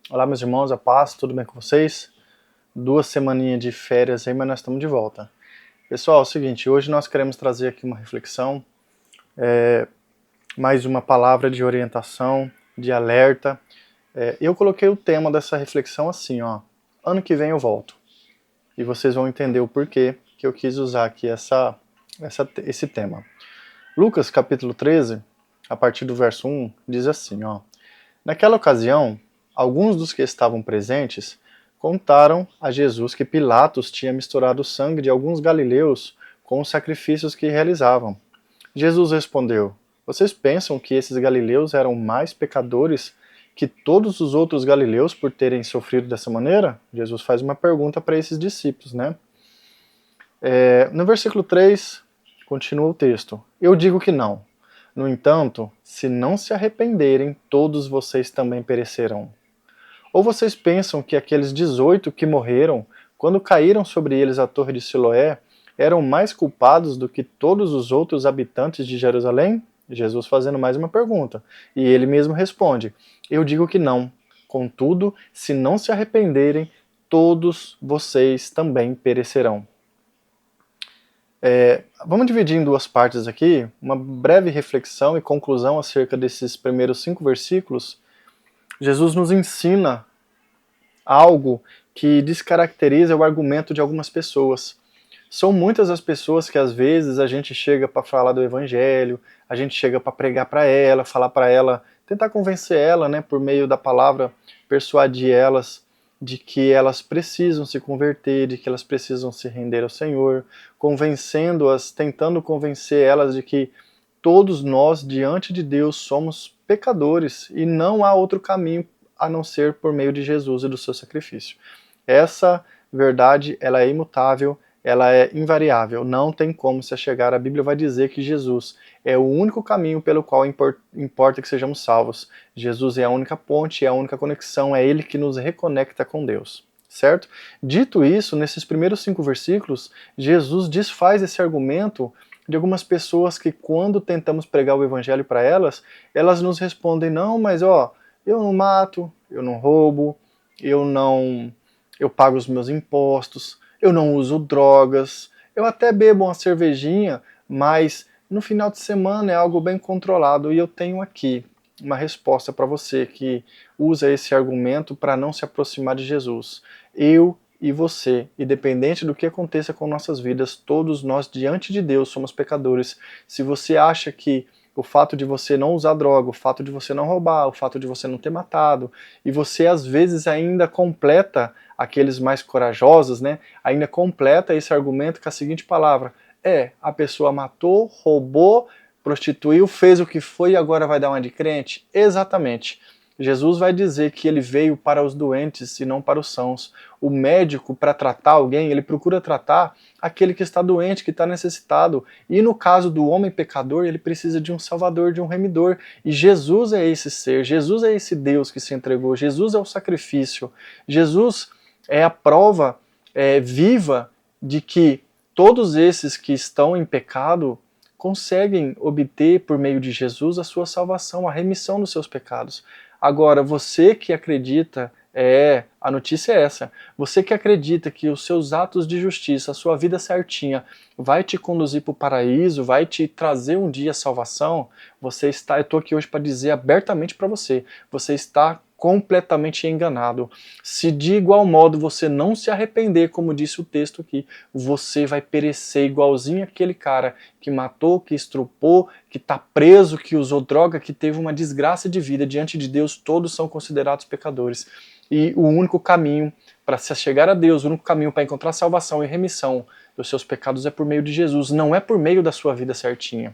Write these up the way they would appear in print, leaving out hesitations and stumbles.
Olá, meus irmãos, a paz, tudo bem com vocês? 2 semaninhas de férias aí, mas nós estamos de volta. Pessoal, é o seguinte, hoje nós queremos trazer aqui uma reflexão, mais uma palavra de orientação, de alerta. Eu coloquei o tema dessa reflexão assim, ó, ano que vem eu volto. E vocês vão entender o porquê que eu quis usar aqui esse tema. Lucas capítulo 13, a partir do verso 1, diz assim, ó. Naquela ocasião, alguns dos que estavam presentes contaram a Jesus que Pilatos tinha misturado o sangue de alguns galileus com os sacrifícios que realizavam. Jesus respondeu: Vocês pensam que esses galileus eram mais pecadores que todos os outros galileus por terem sofrido dessa maneira? Jesus faz uma pergunta para esses discípulos, né? No versículo 3, continua o texto. Eu digo que não. No entanto, se não se arrependerem, todos vocês também perecerão. Ou vocês pensam que aqueles 18 que morreram, quando caíram sobre eles a torre de Siloé, eram mais culpados do que todos os outros habitantes de Jerusalém? Jesus fazendo mais uma pergunta. E ele mesmo responde: Eu digo que não. Contudo, se não se arrependerem, todos vocês também perecerão. Vamos dividir em duas partes aqui, uma breve reflexão e conclusão acerca desses primeiros 5 versículos. Jesus nos ensina algo que descaracteriza o argumento de algumas pessoas. São muitas as pessoas que às vezes a gente chega para falar do evangelho, a gente chega para pregar para ela, falar para ela, tentar convencer ela, né, por meio da palavra, persuadir elas de que elas precisam se converter, de que elas precisam se render ao Senhor, convencendo-as, tentando convencer elas de que todos nós, diante de Deus, somos pecadores e não há outro caminho a não ser por meio de Jesus e do seu sacrifício. Essa verdade, ela é imutável, ela é invariável, não tem como se chegar. A Bíblia vai dizer que Jesus é o único caminho pelo qual importa que sejamos salvos. Jesus é a única ponte, é a única conexão, é Ele que nos reconecta com Deus, certo? Dito isso, nesses primeiros 5 versículos, Jesus desfaz esse argumento de algumas pessoas que quando tentamos pregar o evangelho para elas, elas nos respondem, não, mas ó, eu não mato, eu não roubo, eu pago os meus impostos, eu não uso drogas, eu até bebo uma cervejinha, mas no final de semana é algo bem controlado. E eu tenho aqui uma resposta para você que usa esse argumento para não se aproximar de Jesus. Eu e você, independente do que aconteça com nossas vidas, todos nós diante de Deus somos pecadores. Se você acha que o fato de você não usar droga, o fato de você não roubar, o fato de você não ter matado, e você às vezes ainda completa, aqueles mais corajosos, né, ainda completa esse argumento com a seguinte palavra: a pessoa matou, roubou, prostituiu, fez o que foi e agora vai dar uma de crente? Exatamente. Jesus vai dizer que ele veio para os doentes e não para os sãos. O médico, para tratar alguém, ele procura tratar aquele que está doente, que está necessitado. E no caso do homem pecador, ele precisa de um salvador, de um remidor. E Jesus é esse ser, Jesus é esse Deus que se entregou, Jesus é o sacrifício. Jesus é a prova viva de que todos esses que estão em pecado conseguem obter por meio de Jesus a sua salvação, a remissão dos seus pecados. Agora, você que acredita, a notícia é essa, você que acredita que os seus atos de justiça, a sua vida certinha, vai te conduzir para o paraíso, vai te trazer um dia a salvação, eu estou aqui hoje para dizer abertamente para você, você está completamente enganado. Se de igual modo você não se arrepender, como disse o texto aqui, você vai perecer igualzinho aquele cara que matou, que estrupou, que está preso, que usou droga, que teve uma desgraça de vida. Diante de Deus, todos são considerados pecadores. E o único caminho para se chegar a Deus, o único caminho para encontrar salvação e remissão dos seus pecados é por meio de Jesus, não é por meio da sua vida certinha.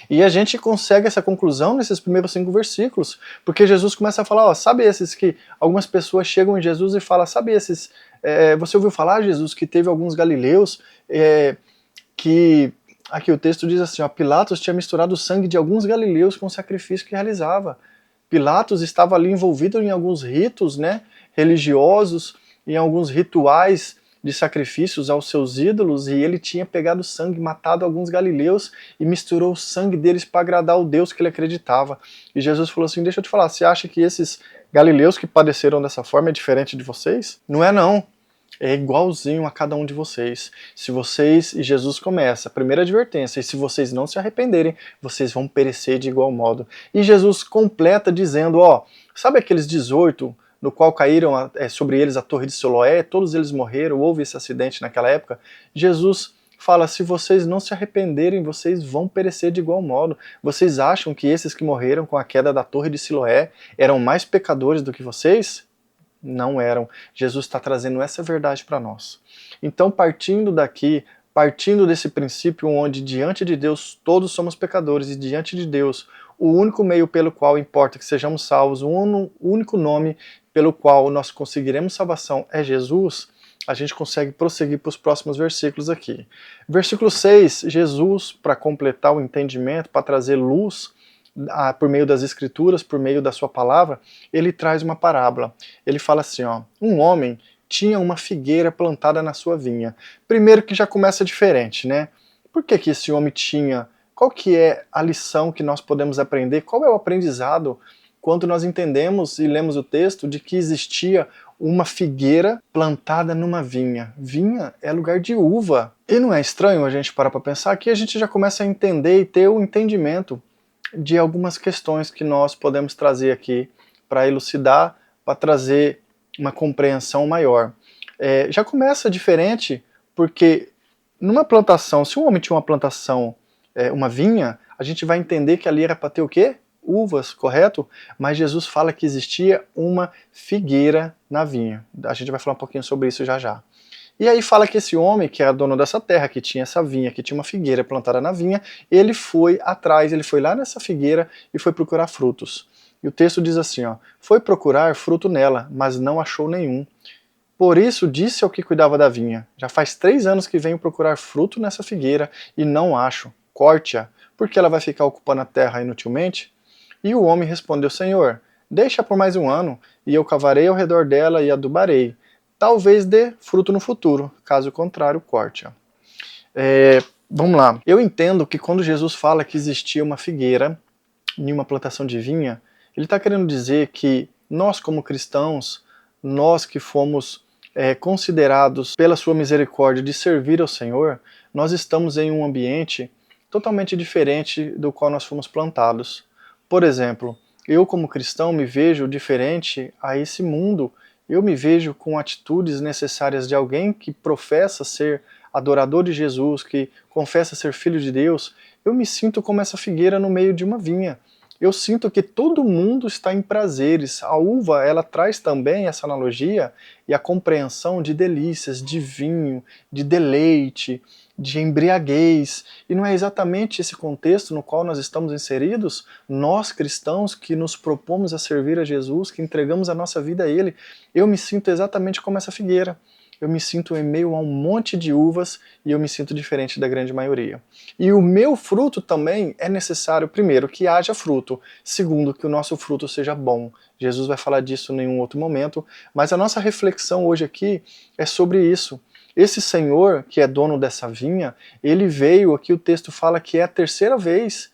E a gente consegue essa conclusão nesses primeiros 5 versículos, porque Jesus começa a falar, ó, sabe esses que algumas pessoas chegam em Jesus e falam, sabe esses, você ouviu falar, Jesus, que teve alguns galileus que, aqui o texto diz assim, ó, Pilatos tinha misturado o sangue de alguns galileus com o sacrifício que realizava. Pilatos estava ali envolvido em alguns ritos, né, religiosos, em alguns rituais de sacrifícios aos seus ídolos, e ele tinha pegado sangue, matado alguns galileus e misturou o sangue deles para agradar o Deus que ele acreditava. E Jesus falou assim, deixa eu te falar, você acha que esses galileus que padeceram dessa forma é diferente de vocês? Não é não. É igualzinho a cada um de vocês. Se vocês, e Jesus começa, a primeira advertência, e se vocês não se arrependerem, vocês vão perecer de igual modo. E Jesus completa dizendo, ó, sabe aqueles 18 no qual caíram sobre eles a torre de Siloé, todos eles morreram, houve esse acidente naquela época? Jesus fala, se vocês não se arrependerem, vocês vão perecer de igual modo. Vocês acham que esses que morreram com a queda da torre de Siloé eram mais pecadores do que vocês? Não eram. Jesus está trazendo essa verdade para nós. Então, partindo daqui, partindo desse princípio onde diante de Deus todos somos pecadores e diante de Deus o único meio pelo qual importa que sejamos salvos, o único nome pelo qual nós conseguiremos salvação é Jesus, a gente consegue prosseguir para os próximos versículos aqui. Versículo 6, Jesus, para completar o entendimento, para trazer luz por meio das escrituras, por meio da sua palavra, ele traz uma parábola. Ele fala assim, ó, um homem tinha uma figueira plantada na sua vinha. Primeiro que já começa diferente, né? Por que que esse homem tinha? Qual que é a lição que nós podemos aprender? Qual é o aprendizado quando nós entendemos e lemos o texto de que existia uma figueira plantada numa vinha? Vinha é lugar de uva. E não é estranho a gente parar para pensar que a gente já começa a entender e ter o entendimento de algumas questões que nós podemos trazer aqui para elucidar, para trazer uma compreensão maior. Já começa diferente, porque numa plantação, se um homem tinha uma plantação, uma vinha, a gente vai entender que ali era para ter o quê? Uvas, correto? Mas Jesus fala que existia uma figueira na vinha. A gente vai falar um pouquinho sobre isso já já. E aí fala que esse homem, que era dono dessa terra, que tinha essa vinha, que tinha uma figueira plantada na vinha, ele foi atrás, ele foi lá nessa figueira e foi procurar frutos. E o texto diz assim, ó, foi procurar fruto nela, mas não achou nenhum. Por isso disse ao que cuidava da vinha, já faz 3 anos que venho procurar fruto nessa figueira e não acho, corte-a, porque ela vai ficar ocupando a terra inutilmente? E o homem respondeu, Senhor, deixa por mais 1 ano, e eu cavarei ao redor dela e adubarei. Talvez dê fruto no futuro, caso contrário, corte-a. Vamos lá. Eu entendo que quando Jesus fala que existia uma figueira em uma plantação de vinha, ele está querendo dizer que nós como cristãos, nós que fomos considerados pela sua misericórdia de servir ao Senhor, nós estamos em um ambiente totalmente diferente do qual nós fomos plantados. Por exemplo, eu como cristão me vejo diferente a esse mundo. Eu me vejo com atitudes necessárias de alguém que professa ser adorador de Jesus, que confessa ser filho de Deus. Eu me sinto como essa figueira no meio de uma vinha. Eu sinto que todo mundo está em prazeres. A uva, ela traz também essa analogia e a compreensão de delícias, de vinho, de deleite, de embriaguez. E não é exatamente esse contexto no qual nós estamos inseridos? Nós cristãos que nos propomos a servir a Jesus, que entregamos a nossa vida a Ele, eu me sinto exatamente como essa figueira. Eu me sinto em meio a um monte de uvas e eu me sinto diferente da grande maioria. E o meu fruto também é necessário, primeiro, que haja fruto, segundo, que o nosso fruto seja bom. Jesus vai falar disso em um outro momento, mas a nossa reflexão hoje aqui é sobre isso. Esse senhor, que é dono dessa vinha, ele veio, aqui o texto fala que é a 3ª vez,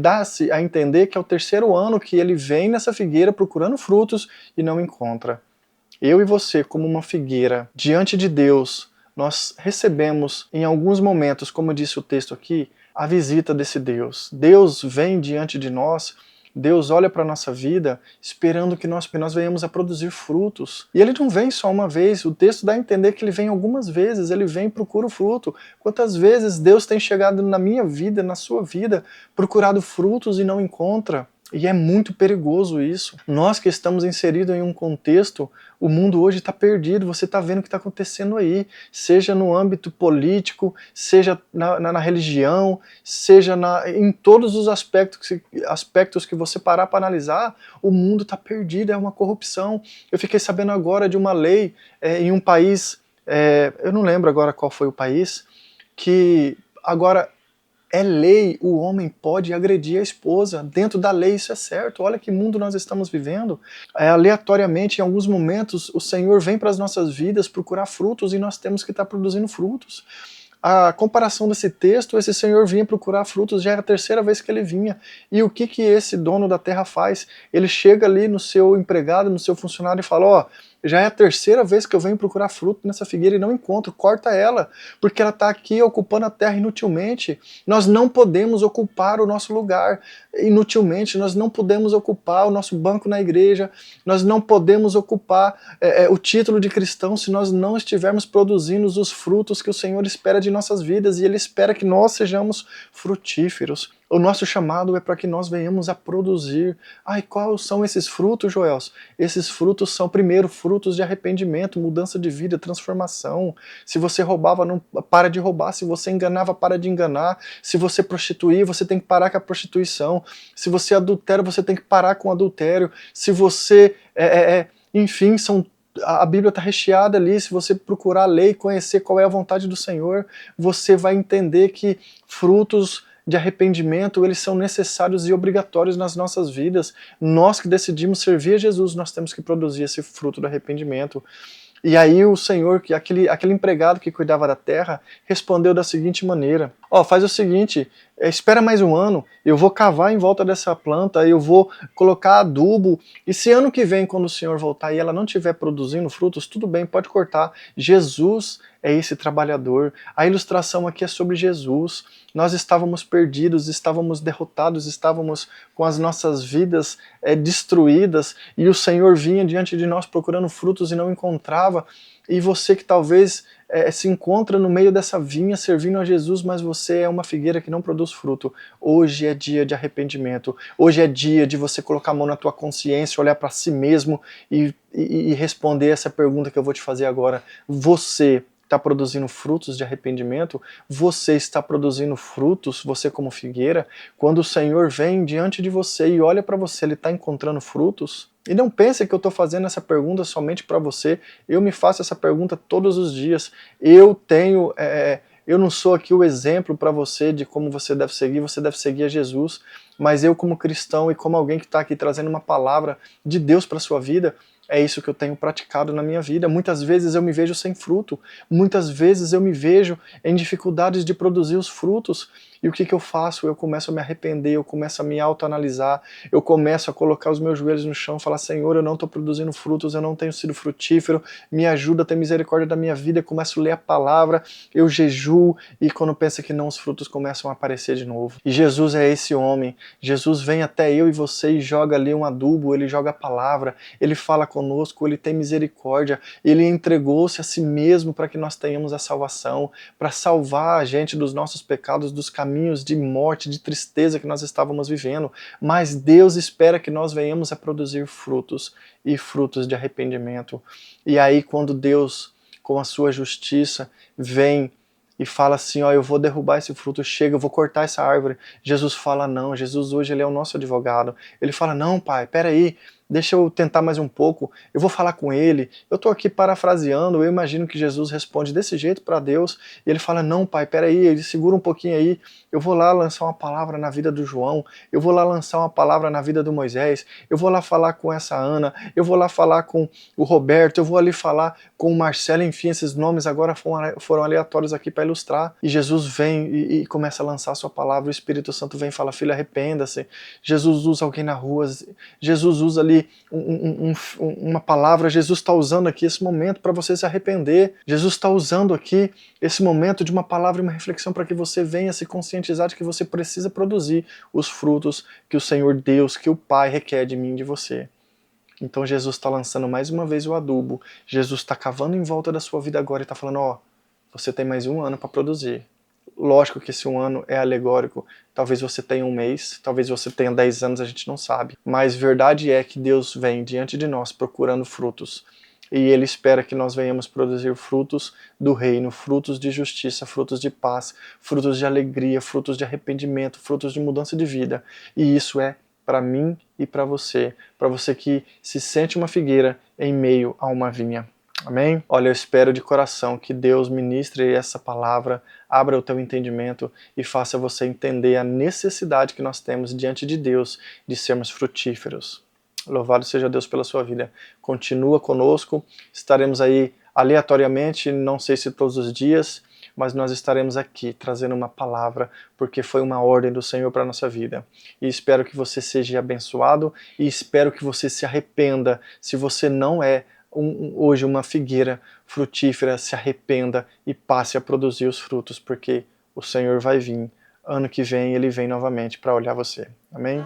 dá-se a entender que é o 3º ano que ele vem nessa figueira procurando frutos e não encontra. Eu e você, como uma figueira, diante de Deus, nós recebemos em alguns momentos, como disse o texto aqui, a visita desse Deus. Deus vem diante de nós, Deus olha para a nossa vida esperando que nós venhamos a produzir frutos. E Ele não vem só uma vez, o texto dá a entender que Ele vem algumas vezes, Ele vem e procura o fruto. Quantas vezes Deus tem chegado na minha vida, na sua vida, procurado frutos e não encontra? E é muito perigoso isso. Nós que estamos inseridos em um contexto, o mundo hoje está perdido, você está vendo o que está acontecendo aí, seja no âmbito político, seja na religião, seja em todos os aspectos que você parar para analisar, o mundo está perdido, é uma corrupção. Eu fiquei sabendo agora de uma lei em um país, eu não lembro agora qual foi o país, que agora é lei, o homem pode agredir a esposa, dentro da lei isso é certo, olha que mundo nós estamos vivendo. Aleatoriamente, em alguns momentos, o Senhor vem para as nossas vidas procurar frutos e nós temos que estar produzindo frutos. a comparação desse texto, esse senhor vinha procurar frutos, já era a terceira vez que ele vinha. E o que esse dono da terra faz? Ele chega ali no seu empregado, no seu funcionário e fala, ó, já é a terceira vez que eu venho procurar fruto nessa figueira e não encontro, corta ela, porque ela está aqui ocupando a terra inutilmente. Nós não podemos ocupar o nosso lugar inutilmente, nós não podemos ocupar o nosso banco na igreja, nós não podemos ocupar o título de cristão se nós não estivermos produzindo os frutos que o Senhor espera de nossas vidas, e Ele espera que nós sejamos frutíferos. O nosso chamado é para que nós venhamos a produzir. Ai, quais são esses frutos, Joels? Esses frutos são, primeiro, frutos de arrependimento, mudança de vida, transformação. Se você roubava, não para de roubar. Se você enganava, para de enganar. Se você prostituía, você tem que parar com a prostituição. Se você adultera, você tem que parar com o adultério. Se você, enfim, a Bíblia está recheada ali. Se você procurar a lei e conhecer qual é a vontade do Senhor, você vai entender que frutos de arrependimento, eles são necessários e obrigatórios nas nossas vidas. Nós que decidimos servir a Jesus, nós temos que produzir esse fruto do arrependimento. E aí o Senhor, aquele empregado que cuidava da terra, respondeu da seguinte maneira, faz o seguinte, espera mais um ano, eu vou cavar em volta dessa planta, eu vou colocar adubo, e se ano que vem, quando o Senhor voltar e ela não estiver produzindo frutos, tudo bem, pode cortar. Jesus é esse trabalhador. A ilustração aqui é sobre Jesus. Nós estávamos perdidos, estávamos derrotados, estávamos com as nossas vidas destruídas, e o Senhor vinha diante de nós procurando frutos e não encontrava. E você que talvez se encontra no meio dessa vinha servindo a Jesus, mas você é uma figueira que não produz fruto. Hoje é dia de arrependimento. Hoje é dia de você colocar a mão na tua consciência, olhar para si mesmo e responder essa pergunta que eu vou te fazer agora. Você está produzindo frutos de arrependimento? Você está produzindo frutos, você como figueira? Quando o Senhor vem diante de você e olha para você, Ele está encontrando frutos? E não pense que eu estou fazendo essa pergunta somente para você. Eu me faço essa pergunta todos os dias. Eu não sou aqui o exemplo para você de como você deve seguir a Jesus, mas eu como cristão e como alguém que está aqui trazendo uma palavra de Deus para a sua vida, é isso que eu tenho praticado na minha vida. Muitas vezes eu me vejo sem fruto, muitas vezes eu me vejo em dificuldades de produzir os frutos. E o que eu faço? Eu começo a me arrepender, eu começo a me autoanalisar, eu começo a colocar os meus joelhos no chão e falar, Senhor, eu não estou produzindo frutos, eu não tenho sido frutífero, me ajuda a ter misericórdia da minha vida. Eu começo a ler a palavra, eu jejuo, e quando pensa que não, os frutos começam a aparecer de novo. E Jesus é esse homem. Jesus vem até eu e você e joga ali um adubo, ele joga a palavra, ele fala conosco, ele tem misericórdia, ele entregou-se a si mesmo para que nós tenhamos a salvação, para salvar a gente dos nossos pecados, dos caminhos de morte, de tristeza que nós estávamos vivendo. Mas Deus espera que nós venhamos a produzir frutos, e frutos de arrependimento. E aí quando Deus, com a sua justiça, vem e fala assim, eu vou derrubar esse fruto, chega, eu vou cortar essa árvore. Jesus fala não, Jesus hoje ele é o nosso advogado. Ele fala, não, pai, peraí, deixa eu tentar mais um pouco, eu vou falar com ele. Eu estou aqui parafraseando, eu imagino que Jesus responde desse jeito para Deus, e ele fala, não, pai, peraí, ele segura um pouquinho aí, eu vou lá lançar uma palavra na vida do João, eu vou lá lançar uma palavra na vida do Moisés, eu vou lá falar com essa Ana, eu vou lá falar com o Roberto, eu vou ali falar com o Marcelo, enfim, esses nomes agora foram aleatórios aqui para ilustrar. E Jesus vem e começa a lançar a sua palavra, o Espírito Santo vem e fala, filho, arrependa-se. Jesus usa alguém na rua, Jesus usa ali uma palavra, Jesus está usando aqui esse momento para você se arrepender. Jesus está usando aqui esse momento de uma palavra e uma reflexão para que você venha se conscientizar de que você precisa produzir os frutos que o Senhor Deus, que o Pai requer de mim e de você. Então Jesus está lançando mais uma vez o adubo, Jesus está cavando em volta da sua vida agora e está falando, você tem mais um ano para produzir. Lógico que esse um ano é alegórico, talvez você tenha um mês, talvez você tenha 10 anos, a gente não sabe. Mas verdade é que Deus vem diante de nós procurando frutos. E Ele espera que nós venhamos produzir frutos do reino, frutos de justiça, frutos de paz, frutos de alegria, frutos de arrependimento, frutos de mudança de vida. E isso é para mim e para você que se sente uma figueira em meio a uma vinha. Amém? Olha, eu espero de coração que Deus ministre essa palavra, abra o teu entendimento e faça você entender a necessidade que nós temos diante de Deus de sermos frutíferos. Louvado seja Deus pela sua vida. Continua conosco, estaremos aí aleatoriamente, não sei se todos os dias, mas nós estaremos aqui trazendo uma palavra, porque foi uma ordem do Senhor para a nossa vida. E espero que você seja abençoado e espero que você se arrependa. Se você não é hoje uma figueira frutífera, se arrependa e passe a produzir os frutos, porque o Senhor vai vir. Ano que vem Ele vem novamente para olhar você. Amém?